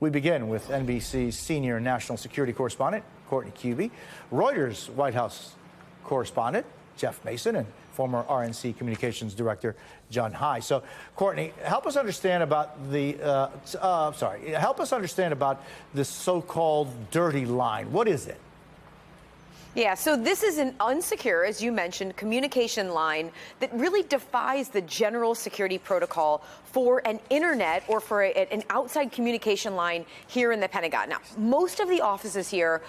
We begin with NBC's senior national security correspondent, Courtney Kube, Reuters White House correspondent, Jeff Mason, and former RNC Communications Director John Hai. So, Courtney, help us understand about help us understand about this so-called dirty line. What is it? Yeah, so this is an unsecure, as you mentioned, communication line that really defies the general security protocol for an internet or for an outside communication line here in the Pentagon. Now, most of the offices here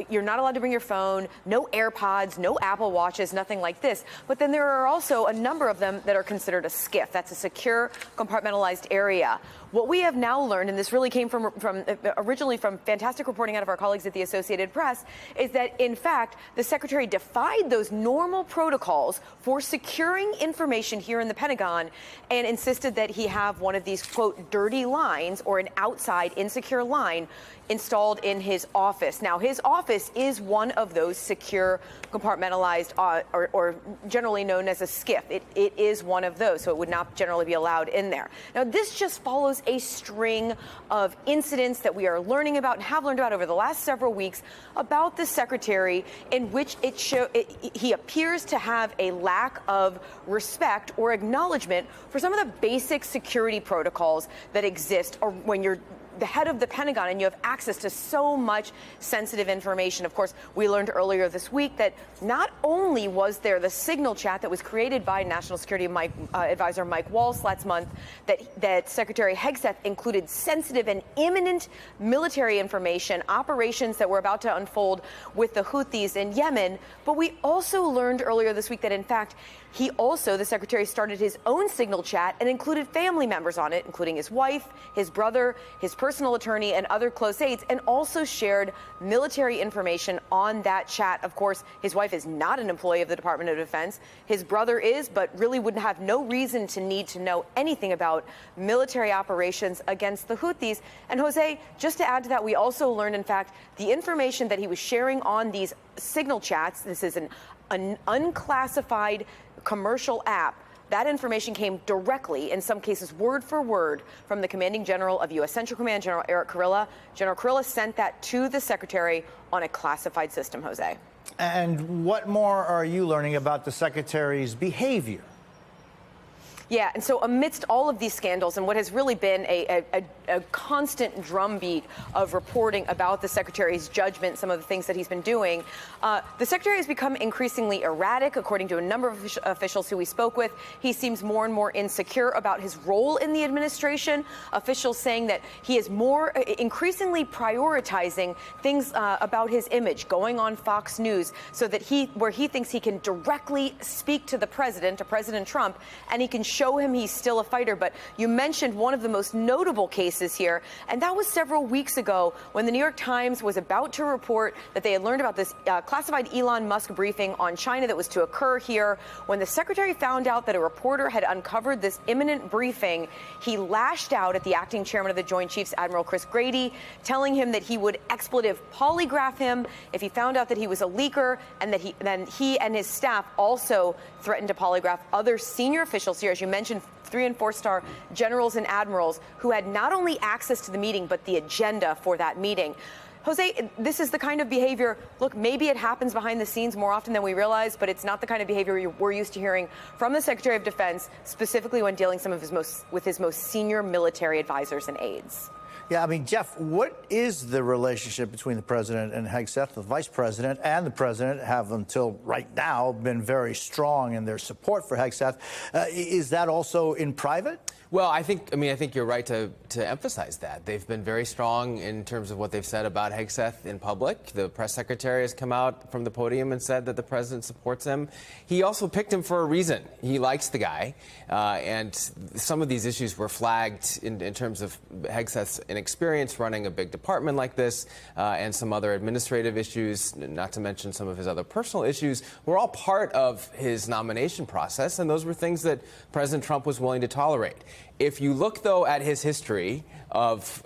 you're not allowed to bring your phone, no AirPods, no Apple Watches, nothing like this. But then there are also a number of them that are considered a SCIF. That's a secure, compartmentalized area. What we have now learned, and this really came from originally from fantastic reporting out of our colleagues at the Associated Press, is that in fact, the secretary defied those normal protocols for securing information here in the Pentagon and insisted that he have one of these, quote, dirty lines or an outside insecure line installed in his office. Now, his office is one of those secure, compartmentalized, or generally known as a SCIF. It is one of those, so it would not generally be allowed in there. Now, this just follows a string of incidents that we are learning about and have learned about over the last several weeks about the secretary, in which he appears to have a lack of respect or acknowledgement for some of the basic security protocols that exist, or when you're the head of the Pentagon and you have access to so much sensitive information. Of course, we learned earlier this week that not only was there the signal chat that was created by National Security Advisor Mike Waltz last month, that Secretary Hegseth included sensitive and imminent military information, operations that were about to unfold with the Houthis in Yemen, but we also learned earlier this week that, in fact, the secretary started his own signal chat and included family members on it, including his wife, his brother, his personal attorney, and other close aides, and also shared military information on that chat. Of course, his wife is not an employee of the Department of Defense. His brother is, but really would have no reason to need to know anything about military operations against the Houthis. And Jose, just to add to that, we also learned, in fact, the information that he was sharing on these signal chats. This is an unclassified commercial app. That information came directly, in some cases word for word, from the commanding general of U.S. Central Command, General Eric Kurilla. General Kurilla sent that to the secretary on a classified system, Jose. And what more are you learning about the secretary's behavior? Yeah, and so amidst all of these scandals and what has really been a constant drumbeat of reporting about the secretary's judgment, some of the things that he's been doing, the secretary has become increasingly erratic, according to a number of officials who we spoke with. He seems more and more insecure about his role in the administration, officials saying that he is increasingly prioritizing things about his image, going on Fox News, so that where he thinks he can directly speak to President Trump, and he can show him he's still a fighter. But you mentioned one of the most notable cases here, and that was several weeks ago when the New York Times was about to report that they had learned about this classified Elon Musk briefing on China that was to occur here. When the secretary found out that a reporter had uncovered this imminent briefing, he lashed out at the acting chairman of the Joint Chiefs, Admiral Chris Grady, telling him that he would expletive polygraph him if he found out that he was a leaker, and that he and his staff also threatened to polygraph other senior officials here, as you mentioned, 3- and 4-star generals and admirals who had not only access to the meeting, but the agenda for that meeting. Jose, this is the kind of behavior, look, maybe it happens behind the scenes more often than we realize, but it's not the kind of behavior we're used to hearing from the Secretary of Defense, specifically when dealing with his most senior military advisors and aides. Yeah, I mean, Jeff, what is the relationship between the president and Hegseth? The vice president and the president have, until right now, been very strong in their support for Hegseth. Is that also in private? Well, I think you're right to emphasize that. They've been very strong in terms of what they've said about Hegseth in public. The press secretary has come out from the podium and said that the president supports him. He also picked him for a reason. He likes the guy. And some of these issues were flagged in terms of Hegseth's inexperience running a big department like this, and some other administrative issues, not to mention some of his other personal issues, were all part of his nomination process. And those were things that President Trump was willing to tolerate. If you look, though, at his history of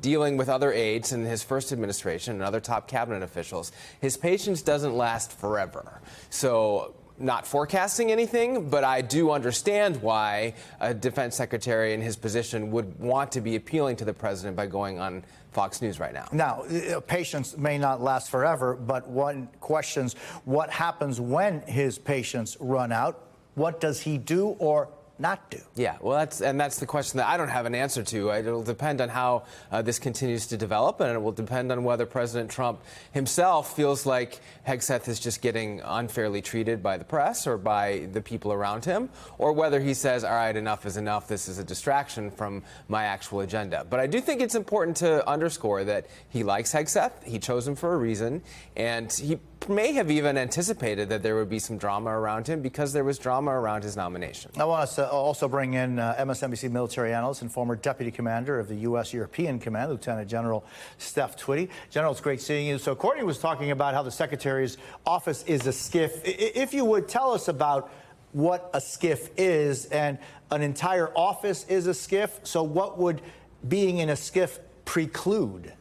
dealing with other aides in his first administration and other top cabinet officials, his patience doesn't last forever. So not forecasting anything, but I do understand why a defense secretary in his position would want to be appealing to the president by going on Fox News right now. Now, patience may not last forever, but one questions what happens when his patience run out. What does he do or not do? Yeah, well, that's the question that I don't have an answer to. It'll depend on how this continues to develop, and it will depend on whether President Trump himself feels like Hegseth is just getting unfairly treated by the press or by the people around him, or whether he says, all right, enough is enough, this is a distraction from my actual agenda. But I do think it's important to underscore that he likes Hegseth, he chose him for a reason, and he may have even anticipated that there would be some drama around him because there was drama around his nomination. I want us to also bring in MSNBC military analyst and former deputy commander of the U.S. European Command, Lieutenant General Steph Twitty. General, it's great seeing you. So Courtney was talking about how the secretary's office is a SCIF. If you would tell us about what a SCIF is, and an entire office is a SCIF, so what would being in a SCIF preclude?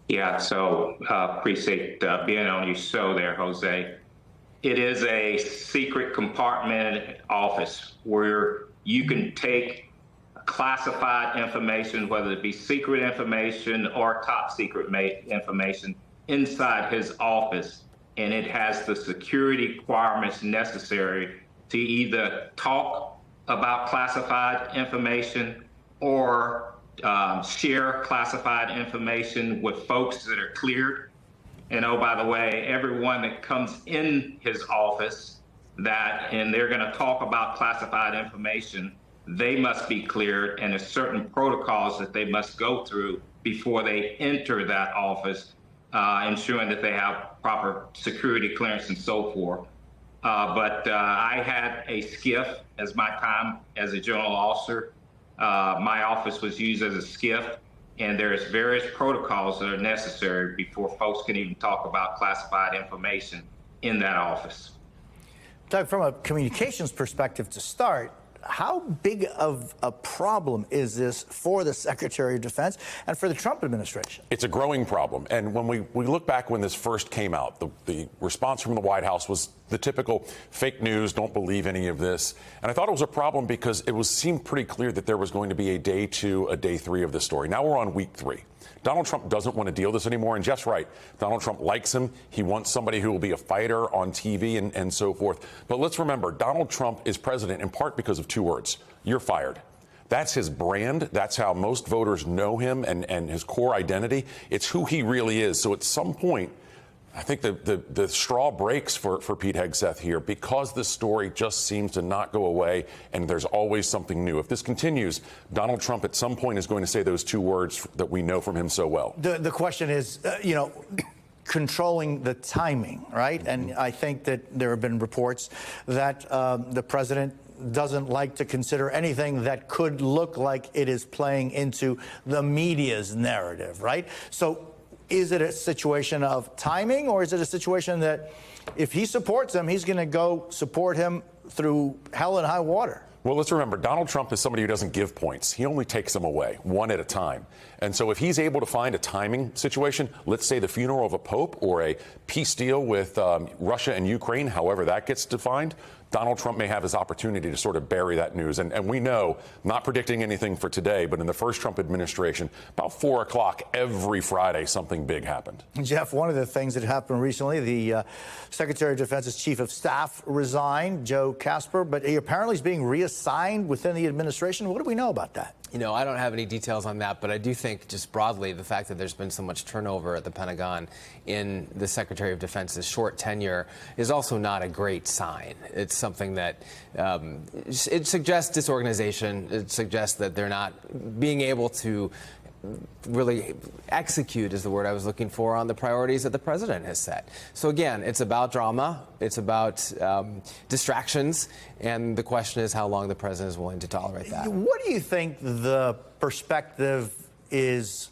Yeah, so appreciate being on your show there, Jose. It is a secret compartmented office where you can take classified information, whether it be secret information or top secret information, inside his office, and it has the security requirements necessary to either talk about classified information or share classified information with folks that are cleared. And oh, by the way, everyone that comes in his office and they're going to talk about classified information, they must be cleared, and there's certain protocols that they must go through before they enter that office, ensuring that they have proper security clearance and so forth. But I had a SCIF as my time as a general officer. My office was used as a SCIF, and there's various protocols that are necessary before folks can even talk about classified information in that office. Doug, from a communications perspective to start, how big of a problem is this for the Secretary of Defense and for the Trump administration? It's a growing problem. And when we look back when this first came out, the response from the White House was the typical fake news, don't believe any of this. And I thought it was a problem because it seemed pretty clear that there was going to be a day 2, a day 3 of this story. Now we're on week 3. Donald Trump doesn't want to deal this anymore. And Jeff's right. Donald Trump likes him. He wants somebody who will be a fighter on TV and so forth. But let's remember, Donald Trump is president in part because of 2 words. You're fired. That's his brand. That's how most voters know him and his core identity. It's who he really is. So at some point, I think the straw breaks for Pete Hegseth here because this story just seems to not go away, and there's always something new. If this continues, Donald Trump at some point is going to say those 2 words that we know from him so well. The question is, controlling the timing, right? And I think that there have been reports that the president doesn't like to consider anything that could look like it is playing into the media's narrative, right? So is it a situation of timing, or is it a situation that if he supports him, he's going to go support him through hell and high water? Well, let's remember, Donald Trump is somebody who doesn't give points. He only takes them away, one at a time. And so if he's able to find a timing situation, let's say the funeral of a pope or a peace deal with Russia and Ukraine, however that gets defined, Donald Trump may have his opportunity to sort of bury that news. And we know, not predicting anything for today, but in the first Trump administration, about 4 o'clock every Friday, something big happened. Jeff, one of the things that happened recently, the Secretary of Defense's chief of staff resigned, Joe Casper, but he apparently is being reassigned within the administration. What do we know about that? I don't have any details on that, but I do think just broadly the fact that there's been so much turnover at the Pentagon in the Secretary of Defense's short tenure is also not a great sign. It's something that it suggests disorganization. It suggests that they're not being able to really execute is the word I was looking for on the priorities that the president has set. So again, it's about drama, it's about distractions, and the question is how long the president is willing to tolerate that. What do you think the perspective is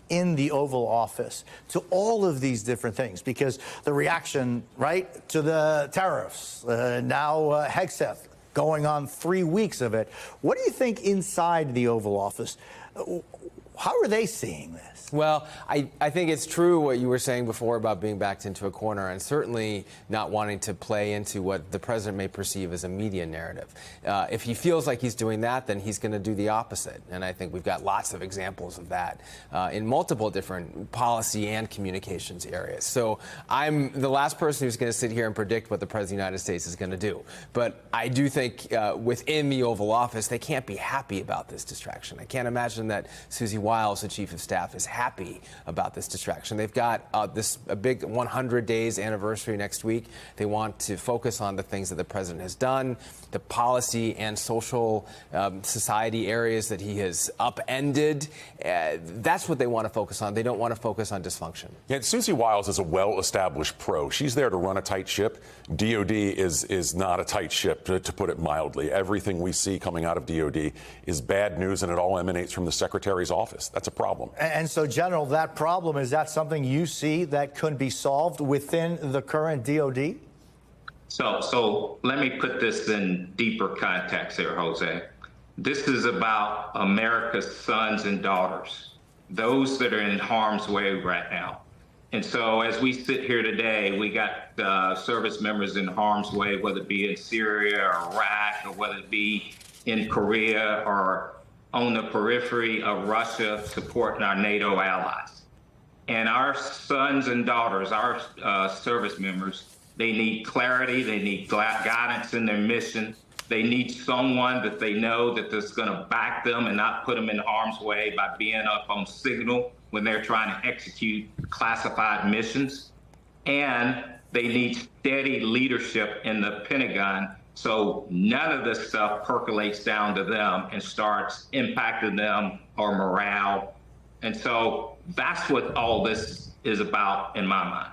in the Oval Office to all of these different things? Because the reaction, right, to the tariffs, now Hegseth going on 3 weeks of it. What do you think inside the Oval Office? How are they seeing this? Well, I think it's true what you were saying before about being backed into a corner and certainly not wanting to play into what the president may perceive as a media narrative. If he feels like he's doing that, then he's going to do the opposite. And I think we've got lots of examples of that in multiple different policy and communications areas. So I'm the last person who's going to sit here and predict what the president of the United States is going to do. But I do think within the Oval Office, they can't be happy about this distraction. I can't imagine that Susie Wiles, the chief of staff, is happy about this distraction. They've got a big 100 days anniversary next week. They want to focus on the things that the president has done, the policy and social society areas that he has upended. That's what they want to focus on. They don't want to focus on dysfunction. Yeah, Susie Wiles is a well-established pro. She's there to run a tight ship. DOD is not a tight ship, to put it mildly. Everything we see coming out of DOD is bad news, and it all emanates from the secretary's office. That's a problem. And so, General, that problem, is that something you see that could be solved within the current DOD? So let me put this in deeper context here, Jose. This is about America's sons and daughters, those that are in harm's way right now. And so as we sit here today, we got service members in harm's way, whether it be in Syria or Iraq, or whether it be in Korea or on the periphery of Russia, supporting our NATO allies. And our sons and daughters, our service members, they need clarity, they need guidance in their mission. They need someone that they know that is going to back them and not put them in harm's way by being up on signal when they're trying to execute classified missions. And they need steady leadership in the Pentagon so none of this stuff percolates down to them and starts impacting them or morale. And so that's what all this is about in my mind.